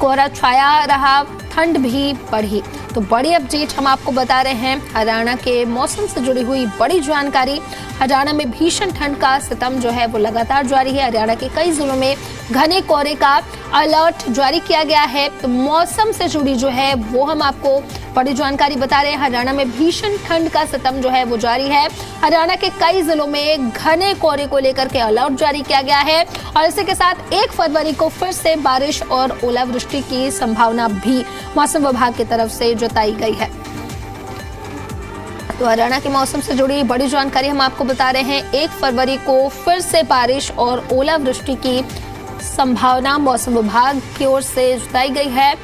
कोहरा छाया रहा, ठंड भी बढ़ी। तो बड़ी अपडेट हम आपको बता रहे हैं, हरियाणा के मौसम से जुड़ी हुई बड़ी जानकारी। हरियाणा में भीषण ठंड का सितम जो है वो लगातार जारी है। हरियाणा के कई जिलों में घने कोहरे का अलर्ट जारी किया गया है। तो मौसम से जुड़ी जो है वो हम आपको बड़ी जानकारी बता रहे हैं। हरियाणा में भीषण ठंड का सितम जो है वो जारी है। हरियाणा के कई जिलों में घने कोहरे को लेकर के अलर्ट जारी किया गया है और इसी के साथ 1 फरवरी को फिर से बारिश और ओलावृष्टि की संभावना भी मौसम विभाग की तरफ से जताई गई है। तो हरियाणा के मौसम से जुड़ी बड़ी जानकारी हम आपको बता रहे हैं। 1 फरवरी को फिर से बारिश और ओलावृष्टि की संभावना मौसम विभाग की ओर से जताई गई है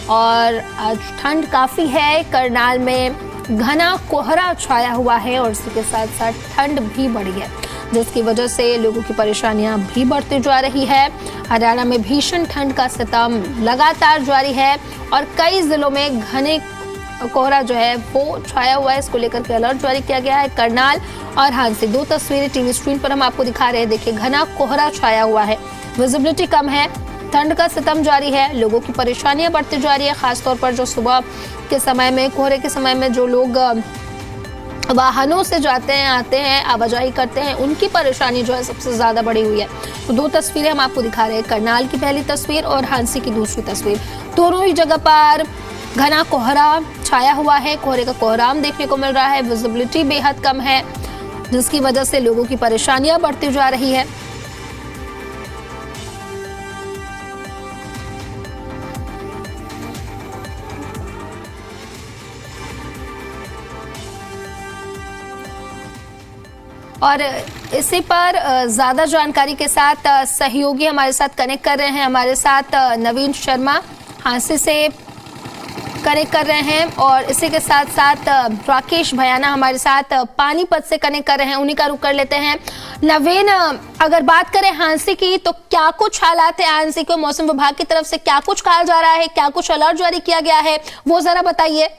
और आज ठंड काफी है। करनाल में घना कोहरा छाया हुआ है और इसी के साथ साथ ठंड भी बढ़ी है, जिसकी वजह से लोगों की परेशानियां भी बढ़ती जा रही है। हरियाणा में भीषण ठंड का सितम लगातार जारी है और कई जिलों में घने कोहरा जो है वो छाया हुआ है। इसको लेकर के अलर्ट जारी किया गया है। करनाल और हांसी, 2 तस्वीरें टीवी स्क्रीन पर हम आपको दिखा रहे हैं। देखिए, घना कोहरा छाया हुआ है, विजिबिलिटी कम है, ठंड का सितम जारी है, लोगों की परेशानियां बढ़ती जा रही है। खासतौर पर जो सुबह के समय में, कोहरे के समय में जो लोग वाहनों से जाते हैं, आते हैं, आवाजाही करते हैं, उनकी परेशानी जो है सबसे ज्यादा बढ़ी हुई है। तो 2 तस्वीरें हम आपको दिखा रहे हैं, करनाल की पहली तस्वीर और हांसी की दूसरी तस्वीर। दोनों ही जगह पर घना कोहरा छाया हुआ है, कोहरे का कोहराम देखने को मिल रहा है, विजिबिलिटी बेहद कम है, जिसकी वजह से लोगों की परेशानियां बढ़ती जा रही है। और इसी पर ज्यादा जानकारी के साथ सहयोगी हमारे साथ कनेक्ट कर रहे हैं। हमारे साथ नवीन शर्मा हांसी से कनेक्ट कर रहे हैं और इसी के साथ साथ राकेश भयाना हमारे साथ पानीपत से कनेक्ट कर रहे हैं। उन्हीं का रुख कर लेते हैं। नवीन, अगर बात करें हांसी की, तो क्या कुछ हालात है हांसी को? मौसम विभाग की तरफ से क्या कुछ कहा जा रहा है, क्या कुछ अलर्ट जारी किया गया है, वो जरा बताइए।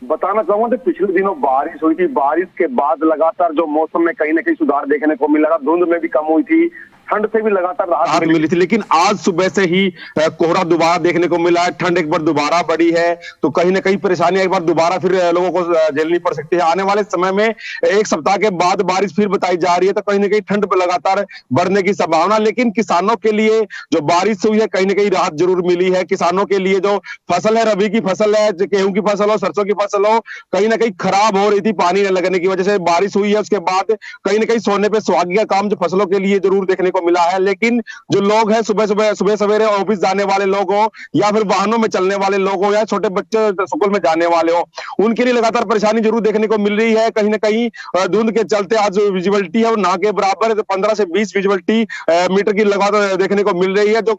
बताना चाहूंगा कि पिछले दिनों बारिश हुई थी। बारिश के बाद लगातार जो मौसम में कहीं ना कहीं सुधार देखने को मिला, धुंध में भी कम हुई थी, ठंड से भी लगातार राहत मिली थी। लेकिन आज सुबह से ही कोहरा दोबारा देखने को मिला है, ठंड एक बार दोबारा बढ़ी है, तो कहीं ना कहीं परेशानियां एक बार दोबारा फिर लोगों को झेलनी पड़ सकती है। आने वाले समय में 1 सप्ताह के बाद बारिश फिर बताई जा रही है, तो कहीं ना कहीं ठंड लगातार बढ़ने की संभावना। लेकिन किसानों के लिए जो बारिश हुई है, कहीं ना कहीं राहत जरूर मिली है। किसानों के लिए जो फसल है, रबी की फसल है, गेहूं की फसल हो, सरसों की फसल हो, कहीं ना कहीं खराब हो रही थी पानी न लगने की वजह से। बारिश हुई है, उसके बाद कहीं ना कहीं सोने पे सुहागे का काम जो फसलों के लिए जरूर देखने को मिला है। लेकिन जो लोग हैं, सुबह सवेरे ऑफिस जाने वाले लोग हो या फिर वाहनों में चलने वाले लोग हो या छोटे बच्चे स्कूल में जाने वाले हो, उनके लिए लगातार परेशानी जरूर देखने को मिल रही है। कहीं ना कहीं धुंध के चलते आज विजिबिलिटी है वो ना के बराबर है, तो 15 से 20 विजिबिलिटी मीटर की लगातार देखने को मिल रही है। जो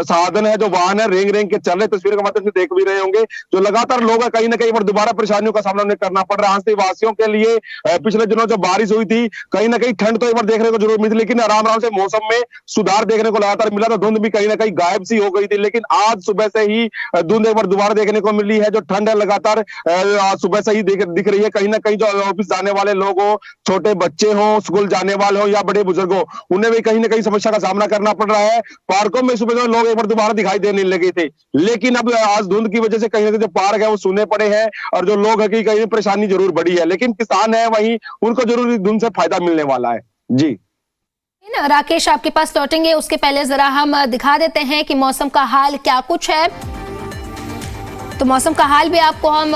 साधन है, जो वाहन है, रेंग के चल रहे, तस्वीर के माध्यम से देख भी रहे होंगे। जो लगातार लोग है, कहीं ना कहीं दोबारा परेशानियों का सामना करना पड़ रहा है। हांसी वासियों के लिए पिछले दिनों जो बारिश हुई थी, कहीं ना कहीं ठंड तो एक बार देखने को जरूर मिली, लेकिन आराम से मौसम में सुधार देखने को लगातार मिला। तो धुंध भी कहीं ना कहीं गायब सी हो गई थी, लेकिन आज सुबह से ही धुंध एक बार दोबारा देखने को मिली है। जो ठंड है लगातार आज सुबह से ही दिख रही है। कहीं ना कहीं जो ऑफिस जाने वाले लोग हो, छोटे बच्चे हो, स्कूल जाने वाले हो या बड़े बुजुर्ग हो, उन्हें भी कहीं ना कहीं समस्या का सामना करना पड़ रहा है। पार्कों में सुबह जो लोग एक बार दोबारा दिखाई देने लगे थे, लेकिन अब आज धुंध की वजह से कहीं ना कहीं जो पार्क है वो सूने पड़े हैं और जो लोग है कि कहीं परेशानी जरूर बढ़ी है। लेकिन किसान है वहीं, उनको जरूर धुंध से फायदा मिलने वाला है। जी राकेश, आपके पास लौटेंगे, उसके पहले जरा हम दिखा देते हैं कि मौसम का हाल क्या कुछ है। तो मौसम का हाल भी आपको हम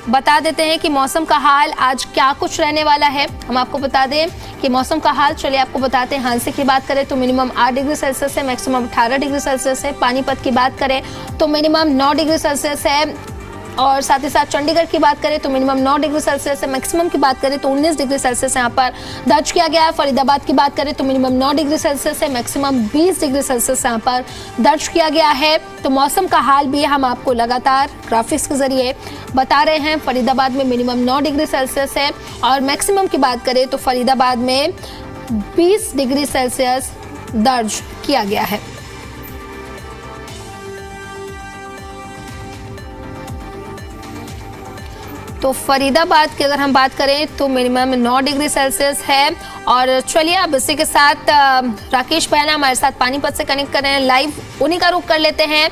बता देते हैं कि मौसम का हाल आज क्या कुछ रहने वाला है। हम आपको बता दें कि मौसम का हाल, चलिए आपको बताते हैं। हांसी की बात करें तो मिनिमम 8 डिग्री सेल्सियस है, मैक्सिमम 18 डिग्री सेल्सियस है। पानीपत की बात करें तो मिनिमम 9 डिग्री सेल्सियस है और साथ ही साथ चंडीगढ़ की बात करें तो मिनिमम 9 डिग्री सेल्सियस है, मैक्सिमम की बात करें तो 19 डिग्री सेल्सियस यहाँ पर दर्ज किया गया है। फरीदाबाद की बात करें तो मिनिमम 9 डिग्री सेल्सियस है, मैक्सिमम 20 डिग्री सेल्सियस यहाँ पर दर्ज किया गया है। तो मौसम का हाल भी हम आपको लगातार ग्राफिक्स के जरिए बता रहे हैं। फरीदाबाद में मिनिमम 9 डिग्री सेल्सियस है और मैक्सिमम की बात करें तो फरीदाबाद में 20 डिग्री सेल्सियस दर्ज किया गया है। तो फरीदाबाद की अगर हम बात करें तो मिनिमम 9 डिग्री सेल्सियस है। और चलिए अब इसी के साथ राकेश बहना हमारे साथ पानीपत से कनेक्ट कर रहे हैं, लाइव उन्हीं का रुख कर लेते हैं।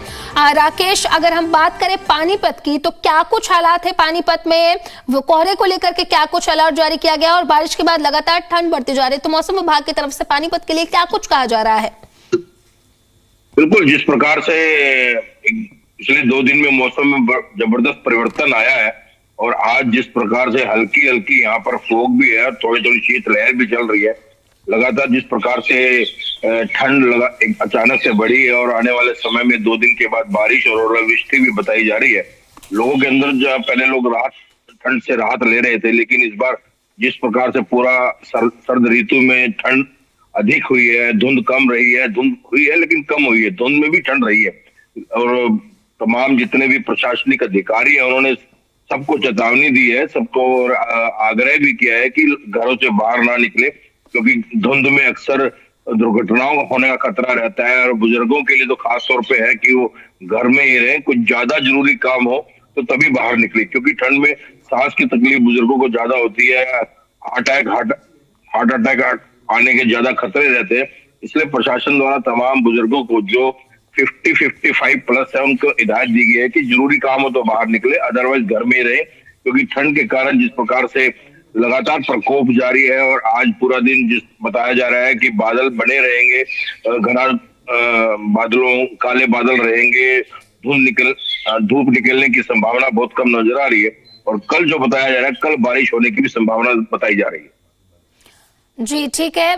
राकेश, अगर हम बात करें पानीपत की तो क्या कुछ हालात है पानीपत में, वो कोहरे को लेकर के क्या कुछ अलर्ट जारी किया गया और बारिश के बाद लगातार ठंड बढ़ती जा रही है, तो मौसम विभाग की तरफ से पानीपत के लिए क्या कुछ कहा जा रहा है? बिल्कुल, जिस प्रकार से पिछले 2 दिन में मौसम में जबरदस्त परिवर्तन आया है और आज जिस प्रकार से हल्की हल्की यहाँ पर फोग भी है, थोड़ी थोड़ी शीतलहर भी चल रही है, लगातार जिस प्रकार से ठंड अचानक से बढ़ी है और आने वाले समय में 2 दिन के बाद बारिश और ओलावृष्टि भी बताई जा रही है। लोगों के अंदर जो पहले लोग ठंड से राहत ले रहे थे, लेकिन इस बार जिस प्रकार से पूरा सर्द ऋतु में ठंड अधिक हुई है, धुंध कम रही है, धुंध हुई है लेकिन कम हुई है, धुंध में भी ठंड रही है और तमाम जितने भी प्रशासनिक अधिकारी हैं उन्होंने सबको चेतावनी दी है, सबको आग्रह भी किया है कि घरों से बाहर ना निकले, क्योंकि धुंध में अक्सर दुर्घटनाओं होने का खतरा रहता है और बुजुर्गों के लिए तो खास तौर पे है कि वो घर में ही रहे, कुछ ज्यादा जरूरी काम हो तो तभी बाहर निकले, क्योंकि ठंड में सांस की तकलीफ बुजुर्गों को ज्यादा होती है, हार्ट अटैक आने के ज्यादा खतरे रहते हैं। इसलिए प्रशासन द्वारा तमाम बुजुर्गों को जो 50-55 प्लस है उनको हिदायत दी गई है कि जरूरी काम हो तो बाहर निकले, अदरवाइज घर में ही रहे, क्योंकि ठंड के कारण जिस प्रकार से लगातार प्रकोप जारी है और आज पूरा दिन जिस बताया जा रहा है कि बादल बने रहेंगे, घना काले बादल रहेंगे, धूप निकलने की संभावना बहुत कम नजर आ रही है और कल जो बताया जा रहा है कल बारिश होने की भी संभावना बताई जा रही है। जी ठीक है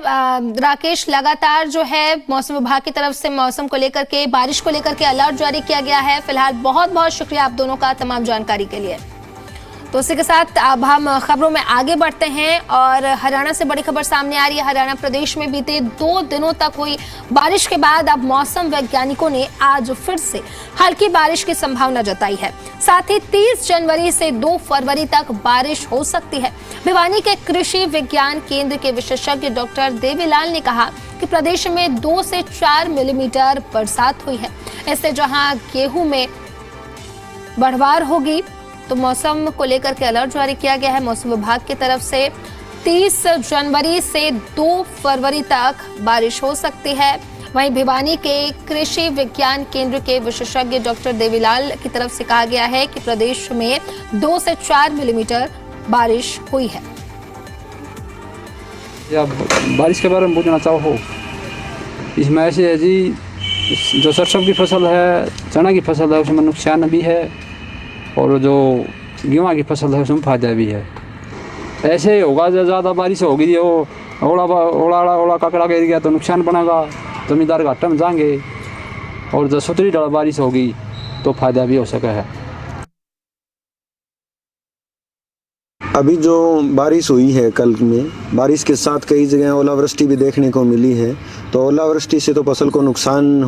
राकेश, लगातार जो है मौसम विभाग की तरफ से मौसम को लेकर के, बारिश को लेकर के अलर्ट जारी किया गया है। फिलहाल बहुत बहुत शुक्रिया आप दोनों का तमाम जानकारी के लिए। तो इसी के साथ अब हम खबरों में आगे बढ़ते हैं और हरियाणा से बड़ी खबर सामने आ रही है। हरियाणा प्रदेश में बीते 2 दिनों तक हुई बारिश के बाद अब मौसम वैज्ञानिकों ने आज फिर से हल्की बारिश की संभावना जताई है। साथ ही 30 जनवरी से 2 फरवरी तक बारिश हो सकती है। भिवानी के कृषि विज्ञान केंद्र के विशेषज्ञ डॉक्टर देवीलाल ने कहा कि प्रदेश में 2 से 4 मिलीमीटर बरसात हुई है। इससे जहां गेहूं में बढ़वार होगी तो मौसम को लेकर के अलर्ट जारी किया गया है मौसम विभाग की तरफ से। 30 जनवरी से 2 फरवरी तक बारिश हो सकती है। वहीं भिवानी के कृषि विज्ञान केंद्र के विशेषज्ञ डॉक्टर देवीलाल की तरफ से कहा गया है कि प्रदेश में 2 से 4 मिलीमीटर बारिश हुई है। या बारिश के बारे में पूछना चाहो, इसमें ऐसे है जी, जो सरसों की फसल है, चना की फसल है, उसमें नुकसान भी है और जो गेहूँ की फसल है उसमें फायदा भी है। ऐसे ही होगा, जब ज़्यादा बारिश होगी वो ओला ककड़ा गिर गया तो नुकसान बनेगा, जमींदार घाटे में जाएंगे, और जब सुतरी डाल बारिश होगी तो फायदा भी हो सका है। अभी जो बारिश हुई है कल में, बारिश के साथ कई जगह ओलावृष्टि भी देखने को मिली है, तो ओलावृष्टि से तो फसल को नुकसान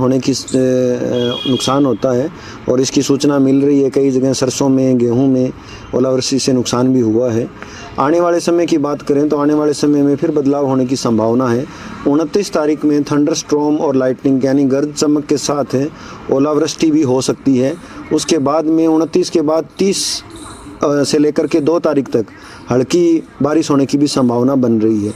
होता है और इसकी सूचना मिल रही है। कई जगह सरसों में, गेहूं में ओलावृष्टि से नुकसान भी हुआ है। आने वाले समय की बात करें तो आने वाले समय में फिर बदलाव होने की संभावना है। 29 तारीख में थंडर स्ट्रॉम और लाइटनिंग यानी गर्ज चमक के साथ है ओलावृष्टि भी हो सकती है। उसके बाद में 29 के बाद 30 से लेकर के 2 तारीख तक हल्की बारिश होने की भी संभावना बन रही है।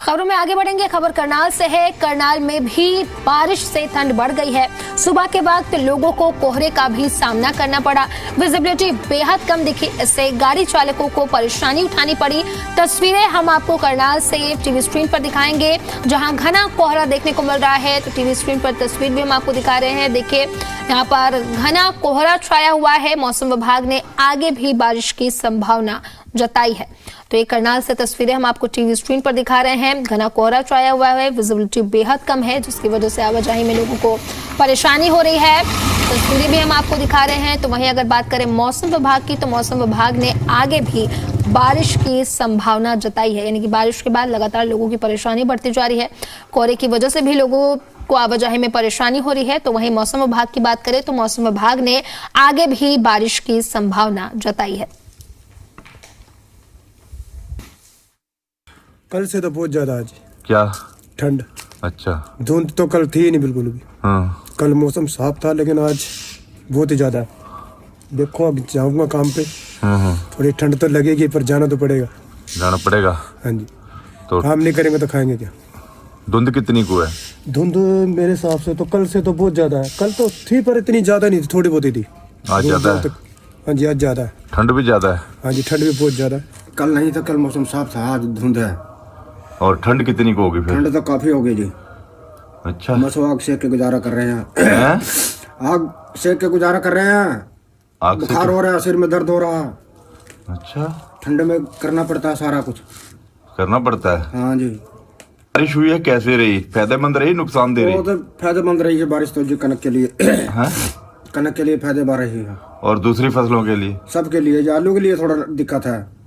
खबरों में आगे बढ़ेंगे। खबर करनाल से है। करनाल में भी बारिश से ठंड बढ़ गई है। सुबह के वक्त लोगों को कोहरे का भी सामना करना पड़ा। विजिबिलिटी बेहद कम दिखी, इससे गाड़ी चालकों को परेशानी उठानी पड़ी। तस्वीरें हम आपको करनाल से टीवी स्क्रीन पर दिखाएंगे, जहां घना कोहरा देखने को मिल रहा है। तो टीवी स्क्रीन पर तस्वीर भी हम आपको दिखा रहे हैं। देखिए, यहाँ पर घना कोहरा छाया हुआ है। मौसम विभाग ने आगे भी बारिश की संभावना जताई है। तो ये करनाल से तस्वीरें हम आपको टीवी स्क्रीन पर दिखा रहे हैं। घना कोहरा छाया हुआ है, विजिबिलिटी बेहद कम है, जिसकी वजह से आवाजाही में लोगों को परेशानी हो रही है। तस्वीरें भी हम आपको दिखा रहे हैं। तो वहीं अगर बात करें मौसम विभाग की, तो मौसम विभाग ने आगे भी बारिश की संभावना जताई है, यानी कि बारिश के बाद लगातार लोगों की परेशानी बढ़ती जा रही है। कोहरे की वजह से भी लोगों को आवाजाही में परेशानी हो रही है। तो वहीं मौसम विभाग की बात करें तो मौसम विभाग ने आगे भी बारिश की संभावना जताई है। कल से तो बहुत ज्यादा आज क्या ठंड। अच्छा, धुंध तो कल थी ही नहीं बिल्कुल भी। हाँ, कल मौसम साफ था, लेकिन आज बहुत ही ज्यादा देखो अब जाऊंगा काम पे, हाँ, थोड़ी ठंड तो लगेगी पर जाना तो पड़ेगा। जाना पड़ेगा। हाँ जी, तो काम नहीं करेंगे तो खाएंगे क्या। धुंध कितनी को है? धुंध मेरे हिसाब से तो कल से तो बहुत ज्यादा है। कल तो थी पर इतनी ज्यादा नहीं थी, थोड़ी बहुत ही थी। आज ज्यादा है? हाँ जी आज ज्यादा है। ठंड भी ज्यादा है? हाँ जी ठंड भी बहुत ज्यादा है। कल नहीं था, कल मौसम साफ था, आज धुंध है। और ठंड कितनी को होगी फिर? ठंड तो काफी हो गई जी। अच्छा। बस आग सेक के गुजारा कर रहे हैं। हैं? आग सेक के गुजारा कर रहे हैं। आग से बुखार हो रहा है, सिर में दर्द हो रहा है। अच्छा, ठंड में करना पड़ता है सारा कुछ। करना पड़ता है। हाँ जी। बारिश हुई है, कैसे रही? फायदेमंद रही, नुकसान दे रही? वो तो फायदेमंद रही है बारिश तो जी, कनक के लिए। हैं? कनक के लिए फायदेमंद रही है, और दूसरी फसलों के लिए? सबके लिए। आलू के लिए थोड़ा दिक्कत है।